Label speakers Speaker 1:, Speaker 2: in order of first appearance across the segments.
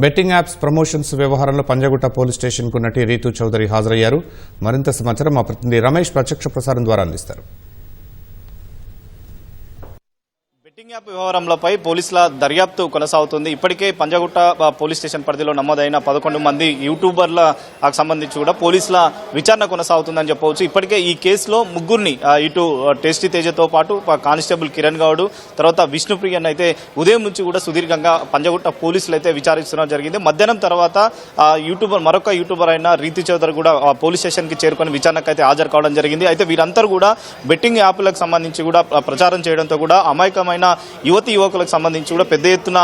Speaker 1: Betting apps promotions వ్యవహారంలో Panjagutta police స్టేషన్కు నటి రీతూ చౌదరి హాజరయ్యారు. మరింత సమాచారం మా ప్రతినిధి రమేష్ ప్రత్యక్ష ప్రసారం ద్వారా అందిస్తారు.
Speaker 2: బెట్టింగ్ యాప్ వ్యవహారంపై పోలీసుల దర్యాప్తు కొనసాగుతుంది. ఇప్పటికే పంజాగుట్ట పోలీస్ స్టేషన్ పరిధిలో నమోదైన 11 మంది యూట్యూబర్లకు సంబంధించి కూడా పోలీసుల విచారణ కొనసాగుతుందని చెప్పవచ్చు. ఇప్పటికే ఈ కేసులో ముగ్గురిని ఇటు టేస్టీ తేజతో పాటు కానిస్టేబుల్ కిరణ్ గౌడ్, తర్వాత విష్ణుప్రియన్ అయితే ఉదయం నుంచి కూడా సుదీర్ఘంగా పంజాగుట్ట పోలీసులు అయితే విచారిస్తున్న జరిగింది. మధ్యాహ్నం తర్వాత మరొక యూట్యూబర్ అయిన రీతూ చౌదరి కూడా పోలీస్ స్టేషన్ కి చేరుకొని విచారణకు అయితే హాజరు కావడం జరిగింది. అయితే వీరందరూ కూడా బెట్టింగ్ యాప్లకు సంబంధించి కూడా ప్రచారం చేయడంతో కూడా అమాయకమైన యువతి యువకులకు సంబంధించి కూడా పెద్ద ఎత్తున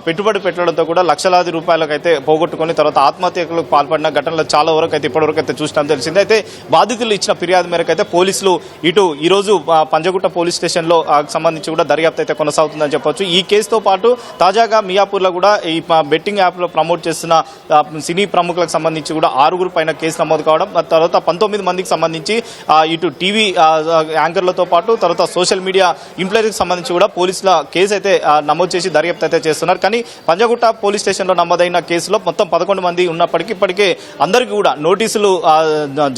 Speaker 2: పెట్టుబడి పెట్టడంతో కూడా లక్షలాది రూపాయలకు అయితే పోగొట్టుకుని తర్వాత ఆత్మహత్యలకు పాల్పడిన ఘటనలు చాలా వరకు అయితే ఇప్పటివరకు అయితే చూసినా తెలిసింది. అయితే బాధితులు ఇచ్చిన ఫిర్యాదు మేరకు అయితే పోలీసులు ఇటు ఈ రోజు పంజాగుట్ట పోలీస్ స్టేషన్ లో సంబంధించి కూడా దర్యాప్తు అయితే కొనసాగుతుందని చెప్పొచ్చు. ఈ కేసుతో పాటు తాజాగా మియాపూర్ లో కూడా ఈ బెట్టింగ్ యాప్ లో ప్రమోట్ చేస్తున్న సినీ ప్రముఖులకు సంబంధించి కూడా 6 పైన కేసు నమోదు కావడం, తర్వాత 19 మందికి సంబంధించి ఇటు టీవీ యాంకర్లతో పాటు తర్వాత సోషల్ మీడియా ఇన్ఫ్లుయెన్సర్కి సంబంధించి కూడా పోలీసుల కేసు అయితే నమోదు చేసి దర్యాప్తు అయితే చేస్తున్నారు. కానీ పంజాగుట్ట పోలీస్ స్టేషన్ లో నమోదైన కేసులో మొత్తం 11 మంది ఉన్నప్పటికీ ఇప్పటికే అందరికీ కూడా నోటీసులు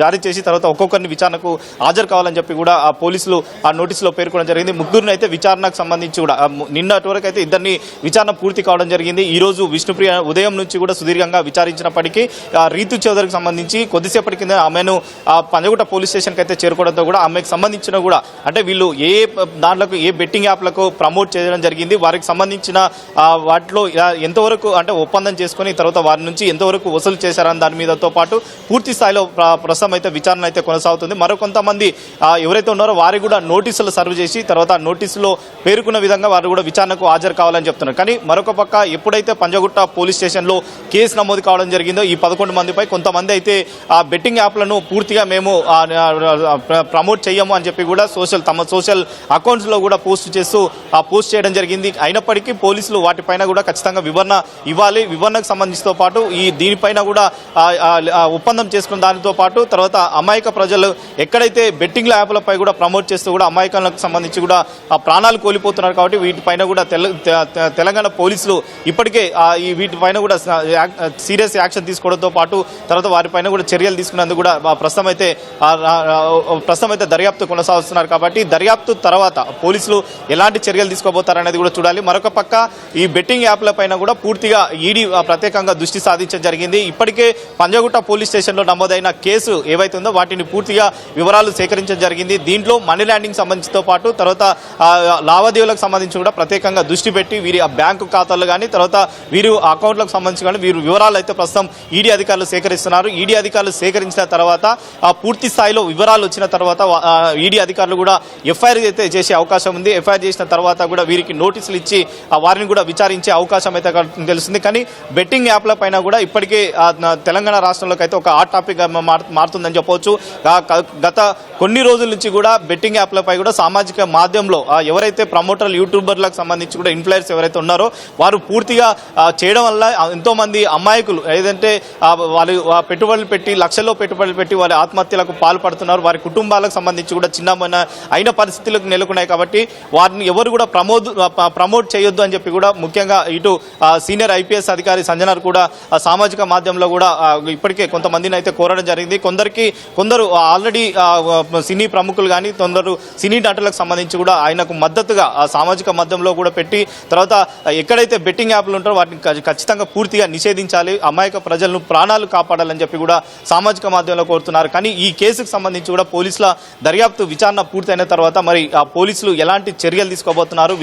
Speaker 2: జారీ చేసి తర్వాత ఒక్కొక్కరిని విచారణకు హాజరు కావాలని చెప్పి కూడా పోలీసులు ఆ నోటీసులో పేర్కొనడం జరిగింది. ముగ్గురిని అయితే విచారణకు సంబంధించి కూడా నిన్నటి వరకు అయితే ఇద్దరిని విచారణ పూర్తి కావడం జరిగింది. ఈ రోజు విష్ణుప్రియ ఉదయం నుంచి కూడా సుదీర్ఘంగా విచారించినప్పటికీ రీతూ చౌదరికి సంబంధించి కొద్దిసేపటి కింద ఆమెను పంజాగుట్ట పోలీస్ స్టేషన్కి అయితే చేరుకోవడంతో కూడా ఆమెకు సంబంధించిన కూడా అంటే వీళ్ళు ఏ దాంట్లకు ఏ బెట్టింగ్ యాప్లకు ప్రమోట్ చేయడం జరిగింది, వారికి సంబంధించిన వాటిలో ఎంతవరకు అంటే ఒప్పందం చేసుకుని తర్వాత వారి నుంచి ఎంతవరకు వసూలు చేశారని దాని మీదతో పాటు పూర్తి స్థాయిలో ప్రస్తుతం అయితే విచారణ అయితే కొనసాగుతుంది. మరికొంతమంది ఎవరైతే ఉన్నారో వారికి కూడా నోటీసులు సర్వ్ చేసి తర్వాత నోటీసులో పేర్కొన్న విధంగా వారు కూడా విచారణకు హాజరు కావాలని చెప్తున్నారు. కానీ మరొక పక్క ఎప్పుడైతే పంజాగుట్ట పోలీస్ స్టేషన్లో కేసు నమోదు కావడం జరిగిందో ఈ 11 మందిపై కొంతమంది అయితే ఆ బెట్టింగ్ యాప్లను పూర్తిగా మేము ప్రమోట్ చేయము అని చెప్పి కూడా తమ సోషల్ అకౌంట్స్ లో కూడా పోస్ట్ చేయడం జరిగింది. అయినప్పటికీ పోలీసులు వాటిపైన కూడా ఖచ్చితంగా వివరణ ఇవ్వాలి. వివరణకు సంబంధించితో పాటు దీనిపైన కూడా ఒప్పందం చేసుకున్న దానితో పాటు తర్వాత అమాయక ప్రజలు ఎక్కడైతే బెట్టింగ్ యాప్లపై కూడా ప్రమోట్ చేస్తూ కూడా అమాయకాలకు సంబంధించి కూడా ప్రాణాలు కోల్పోతున్నారు. కాబట్టి వీటిపైన కూడా తెలంగాణ పోలీసులు ఇప్పటికే వీటిపైన కూడా సీరియస్ యాక్షన్ తీసుకోవడంతో పాటు తర్వాత వారిపైన కూడా చర్యలు తీసుకున్నందుకు కూడా ప్రస్తుతం అయితే దర్యాప్తు కొనసాగుతున్నారు. కాబట్టి దర్యాప్తు తర్వాత పోలీసులు ఎలాంటి చర్యలు తీసుకోబోతారనేది కూడా చూడాలి. మరొక పక్క ఈ బెట్టింగ్ యాప్ల పైన కూడా పూర్తిగా ఈడీ ప్రత్యేకంగా దృష్టి సాధించడం జరిగింది. ఇప్పటికే పంజాగుట్ట పోలీస్ స్టేషన్ లో నమోదైన కేసు ఏవైతే ఉందో వాటిని పూర్తిగా వివరాలు సేకరించడం జరిగింది. దీంట్లో మనీ ల్యాండింగ్ సంబంధించితో పాటు తర్వాత లావాదేవీలకు సంబంధించి కూడా ప్రత్యేకంగా దృష్టి పెట్టి వీరి బ్యాంకు ఖాతాలు కానీ తర్వాత వీరు అకౌంట్లకు సంబంధించి కానీ వీరు వివరాలు అయితే ప్రస్తుతం ఈడీ అధికారులు సేకరిస్తున్నారు. ఈడీ అధికారులు సేకరించిన తర్వాత పూర్తి స్థాయిలో వివరాలు వచ్చిన తర్వాత ఈడీ అధికారులు కూడా ఎఫ్ఐఆర్ అయితే చేసే అవకాశం ఉంది. ఎఫ్ఐఆర్ చేసిన తర్వాత కూడా వీరికి నోటీసులు ఇచ్చి వారిని కూడా విచారించే అవకాశం అయితే తెలుస్తుంది. కానీ బెట్టింగ్ యాప్ల పైన కూడా ఇప్పటికే తెలంగాణ రాష్ట్రంలోకి అయితే ఒక హాట్ టాపిక్ మారుతుందని చెప్పవచ్చు. గత కొన్ని రోజుల నుంచి కూడా బెట్టింగ్ యాప్లపై కూడా సామాజిక మాధ్యమంలో ఎవరైతే ప్రమోటర్లు యూట్యూబర్లకు సంబంధించి కూడా ఇన్ఫ్లుయెన్సర్స్ ఎవరైతే ఉన్నారో వారు పూర్తిగా చేయడం వల్ల ఎంతో మంది అమాయకులు ఏదంటే వాళ్ళు పెట్టుబడులు పెట్టి లక్షల్లో పెట్టుబడులు పెట్టి వారి ఆత్మహత్యలకు పాల్పడుతున్నారు. వారి కుటుంబాలకు సంబంధించి కూడా చిన్నమైన అయిన పరిస్థితులకు నెలకొన్నాయి. కాబట్టి వారిని ఎవరు కూడా ప్రమోట్ చేయొద్దు అని చెప్పి కూడా ముఖ్యంగా ఇటు సీనియర్ ఐపీఎస్ అధికారి సంజనార్ కూడా సామాజిక మాధ్యమంలో కూడా ఇప్పటికే కొంతమందిని అయితే కోరడం జరిగింది. కొందరు ఆల్రెడీ సినీ ప్రముఖులు కానీ కొందరు సినీ నటులకు సంబంధించి కూడా ఆయనకు మద్దతుగా సామాజిక మాధ్యమంలో కూడా పెట్టి తర్వాత ఎక్కడైతే బెట్టింగ్ యాప్లు ఉంటారో వాటిని ఖచ్చితంగా పూర్తిగా నిషేధించాలి, అమాయక ప్రజలను ప్రాణాలు కాపాడాలని చెప్పి కూడా సామాజిక మాధ్యమంలో కోరుతున్నారు. కానీ ఈ కేసుకు సంబంధించి కూడా పోలీసుల దర్యాప్తు విచారణ పూర్తయిన తర్వాత మరి ఆ పోలీసులు ఎలాంటి చర్యలు తీసుకోబోతున్నారు,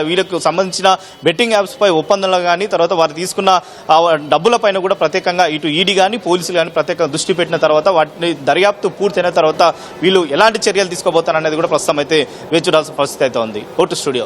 Speaker 2: వీళ్ళకు సంబంధించిన బెట్టింగ్ యాప్స్ పై ఒప్పందంలో కానీ తర్వాత వారు తీసుకున్న డబ్బుల పైన కూడా ప్రత్యేకంగా ఇటు ఈడీ కానీ పోలీసులు కానీ ప్రత్యేకంగా దృష్టి పెట్టిన తర్వాత వాటిని దర్యాప్తు పూర్తయిన తర్వాత వీళ్ళు ఎలాంటి చర్యలు తీసుకోబోతారనేది కూడా ప్రస్తుతం అయితే వేచి చూడాల్సిన పరిస్థితి అయితే ఉంది. Vote studio.